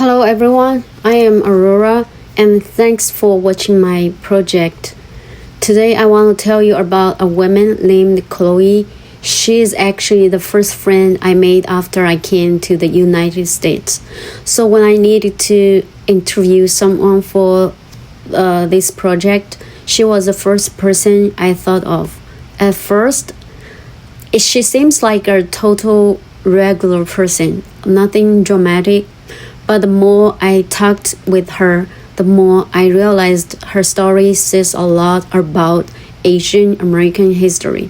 Hello everyone, I am Aurora and thanks for watching my project. Today I want to tell you about a woman named Chloe. She is actually the first friend I made after I came to the United States. So when I needed to interview someone for this project, she was the first person I thought of. At first, she seems like a total regular person, nothing dramatic. But the more I talked with her, the more I realized her story says a lot about Asian American history.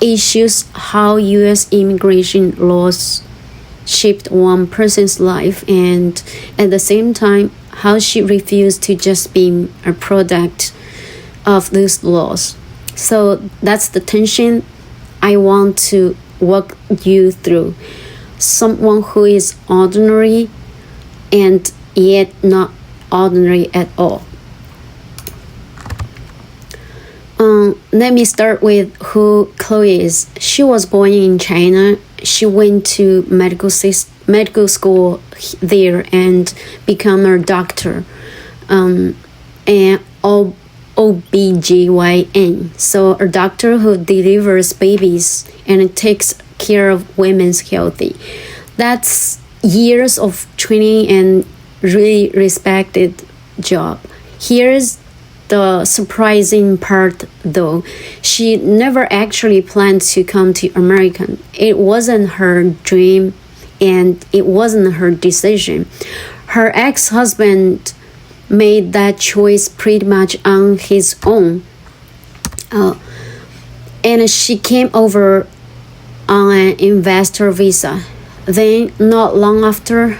It shows how US immigration laws shaped one person's life and at the same time how she refused to just be a product of those laws. So that's the tension I want to walk you through. Someone who is ordinary and yet not ordinary at all. Let me start with who Chloe is. She was born in China. She went to medical school there and became a doctor, and OBGYN. So a doctor who delivers babies and takes care of women's health. That's years of training and really respected job. Here's the surprising part though. She never actually planned to come to America. It wasn't her dream and it wasn't her decision. Her ex-husband made that choice pretty much on his own. And she came over on an investor visa. Then, not long after,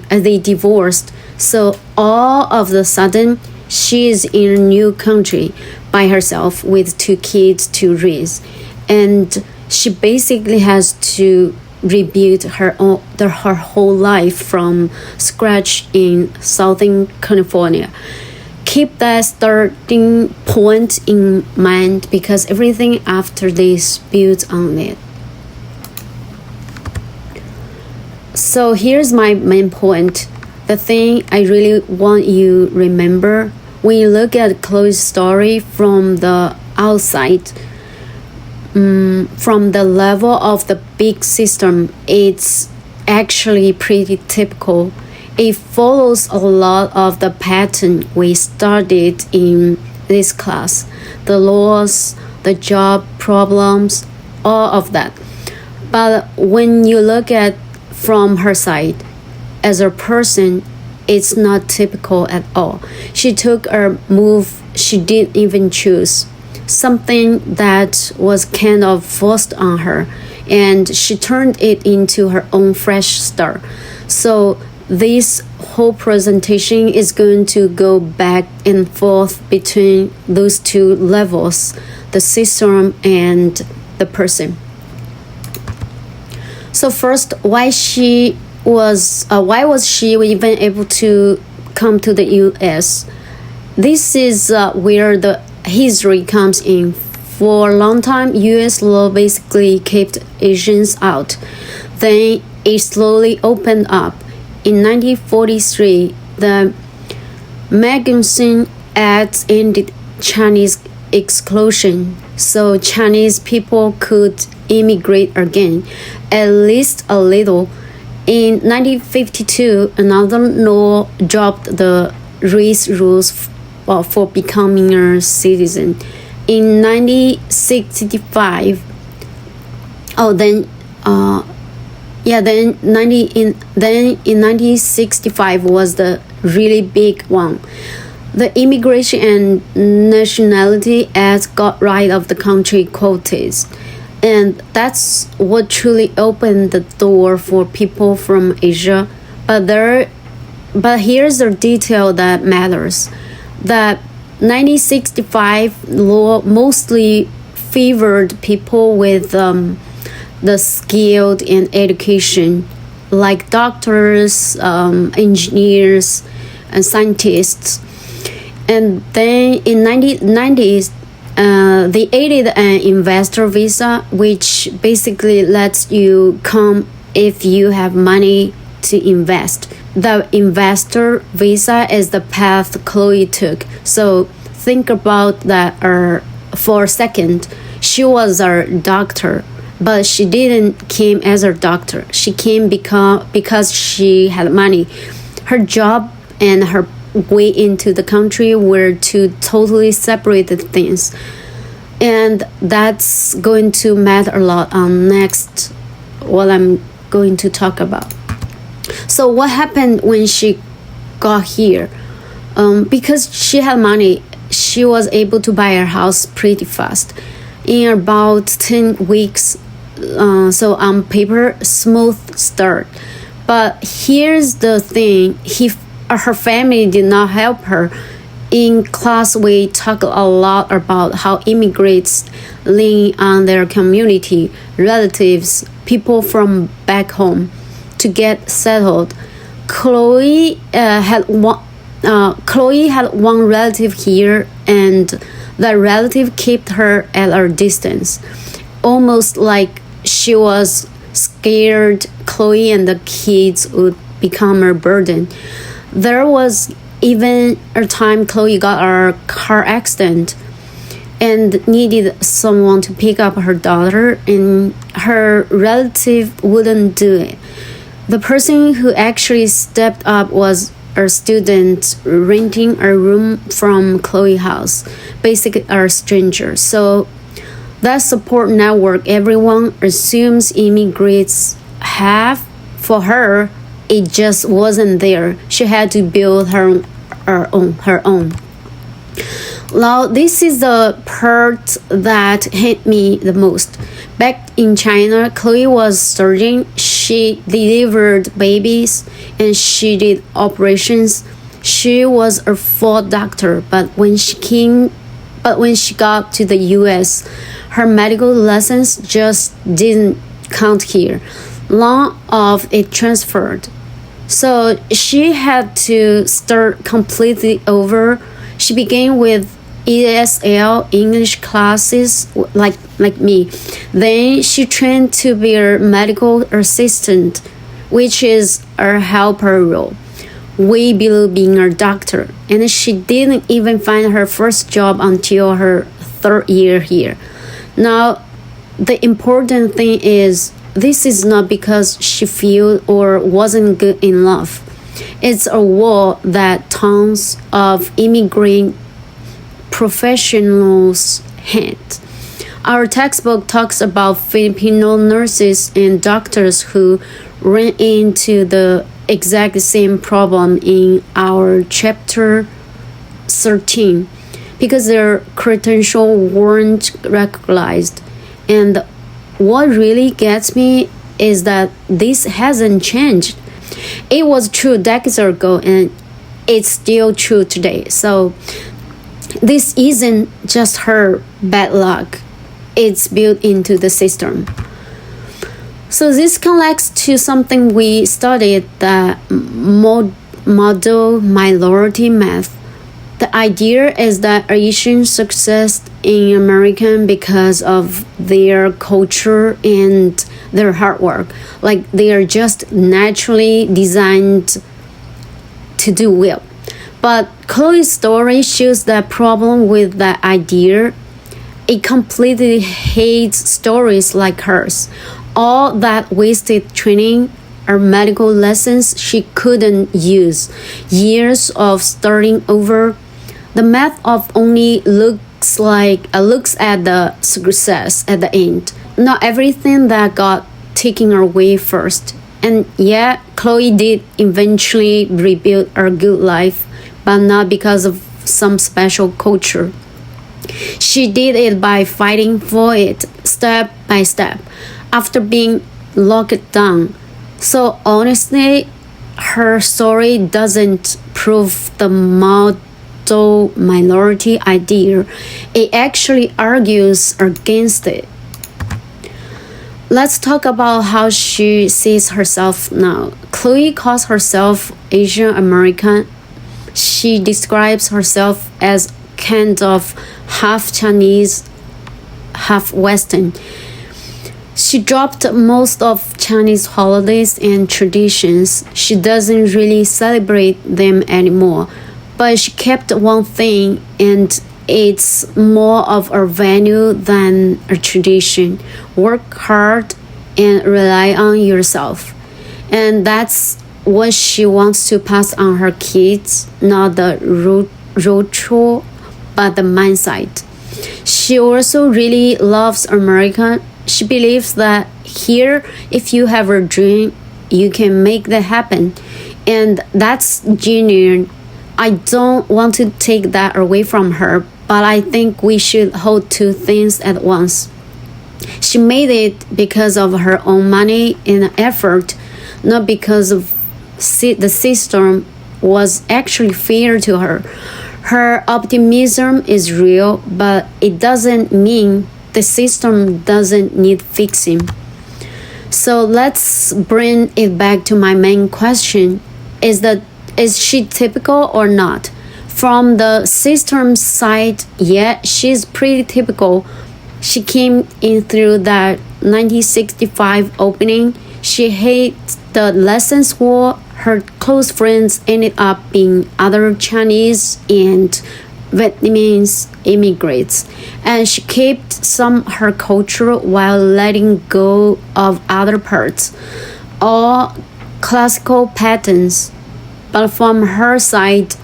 they divorced. So all of a sudden, she is in a new country by herself with 2 kids to raise, and she basically has to rebuild her whole life from scratch in Southern California. Keep that starting point in mind because everything after this builds on it. So here's my main point. The thing I really want you to remember when you look at Chloe's story from the outside, from the level of the big system, it's actually pretty typical. It follows a lot of the pattern we studied in this class. The laws, the job problems, all of that. But when you look at from her side, as a person, it's not typical at all. She took a move she didn't even choose, something that was kind of forced on her, and she turned it into her own fresh start. So this whole presentation is going to go back and forth between those 2 levels, the system and the person. So first, why was she even able to come to the U.S.? This is where the history comes in. For a long time, U.S. law basically kept Asians out. Then it slowly opened up. In 1943, the Magnuson Act ended Chinese exclusion, so Chinese people could immigrate again, at least a little. In 1952, another law dropped the race rules for becoming a citizen. In 1965, in 1965 was the really big one. The Immigration and Nationality Act got rid of the country quotas. And that's what truly opened the door for people from Asia. But here's the detail that matters. That 1965 law mostly favored people with the skilled and education, like doctors, engineers, and scientists. And then in 1990s, they added an investor visa, which basically lets you come if you have money to invest. the investor visa is the path Chloe took. So think about that for a second. She was a doctor, but she didn't came as a doctor. She came because she had money. Her job and her way into the country were two totally separated things. And that's going to matter a lot on next what I'm going to talk about. So what happened when she got here? Because she had money, she was able to buy her house pretty fast. In about 10 weeks, so on paper, smooth start. But here's the thing, her family did not help her. In class, we talk a lot about how immigrants lean on their community, relatives, people from back home to get settled. Chloe had one relative here, and that relative kept her at a distance, almost like she was scared Chloe and the kids would become a burden. There was even a time Chloe got a car accident and needed someone to pick up her daughter, and her relative wouldn't do it. The person who actually stepped up was a student renting a room from Chloe's house, basically a stranger. So that support network everyone assumes immigrants have, for her, it just wasn't there. She had to build her own. Now, this is the part that hit me the most. Back in China, Chloe was surgeon. She delivered babies and she did operations. She was a full doctor, but when she got to the US, her medical lessons just didn't count here. None of it transferred. So she had to start completely over. She began with ESL English classes like me. Then she trained to be a medical assistant, which is a helper role, way below being a doctor. And she didn't even find her first job until her third year here. Now, the important thing is this is not because she failed or wasn't good enough. It's a wall that tons of immigrant professionals hit. Our textbook talks about Filipino nurses and doctors who ran into the exact same problem in our chapter 13 because their credentials weren't recognized. And what really gets me is that this hasn't changed. It was true decades ago and it's still true today. So this isn't just her bad luck. It's built into the system. So this connects to something we studied, the model minority math. The idea is that Asians success in America because of their culture and their hard work. Like they are just naturally designed to do well. But Chloe's story shows the problem with that idea. It completely hates stories like hers. All that wasted training or medical lessons she couldn't use. Years of starting over. The math of only looks at the success at the end. Not everything that got taken away first. And yeah, Chloe did eventually rebuild her good life, but not because of some special culture. She did it by fighting for it step by step after being locked down. So honestly, her story doesn't prove the model minority idea. It actually argues against it. Let's talk about how she sees herself now. Chloe calls herself Asian American. She describes herself as kind of half Chinese, half Western. She dropped most of Chinese holidays and traditions. She doesn't really celebrate them anymore, but she kept one thing, and it's more of a value than a tradition. Work hard and rely on yourself. And that's what she wants to pass on her kids, not the ritual, but the mindset. She also really loves America. She believes that here, if you have a dream, you can make that happen. And that's genuine. I don't want to take that away from her, but I think we should hold two things at once. She made it because of her own money and effort, not because of the system was actually fair to her. Her optimism is real, but it doesn't mean the system doesn't need fixing. So let's bring it back to my main question. Is she typical or not? From the system side, yeah, she's pretty typical. She came in through that 1965 opening. She hates the lessons war. Her close friends ended up being other Chinese and Vietnamese immigrants, and she kept some her culture while letting go of other parts, all classical patterns. But from her side,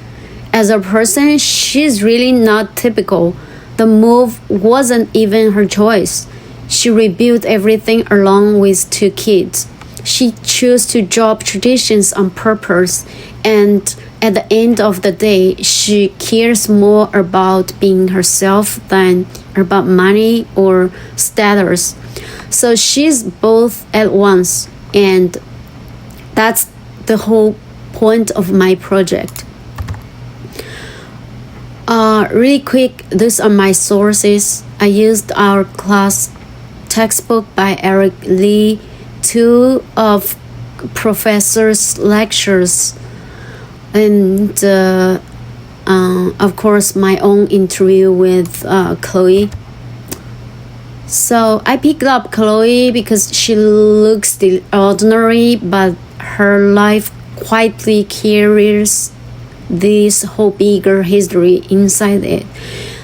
as a person, she's really not typical. The move wasn't even her choice. She rebuilt everything along with two kids. She chose to drop traditions on purpose, and at the end of the day, she cares more about being herself than about money or status. So she's both at once, and that's the whole point of my project. Really quick, these are my sources. I used our class textbook by Eric Lee, two of professors' lectures, and of course my own interview with Chloe. So I picked up Chloe because she looks ordinary, but her life quietly carries this whole bigger history inside it.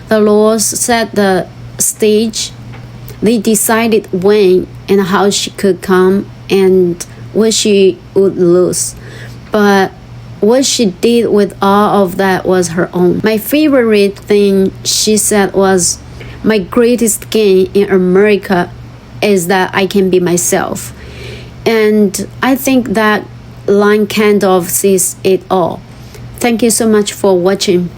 The laws set the stage. They decided when and how she could come and what she would lose. But what she did with all of that was her own. My favorite thing she said was, "My greatest gain in America is that I can be myself." And I think that line kind of says it all. Thank you so much for watching.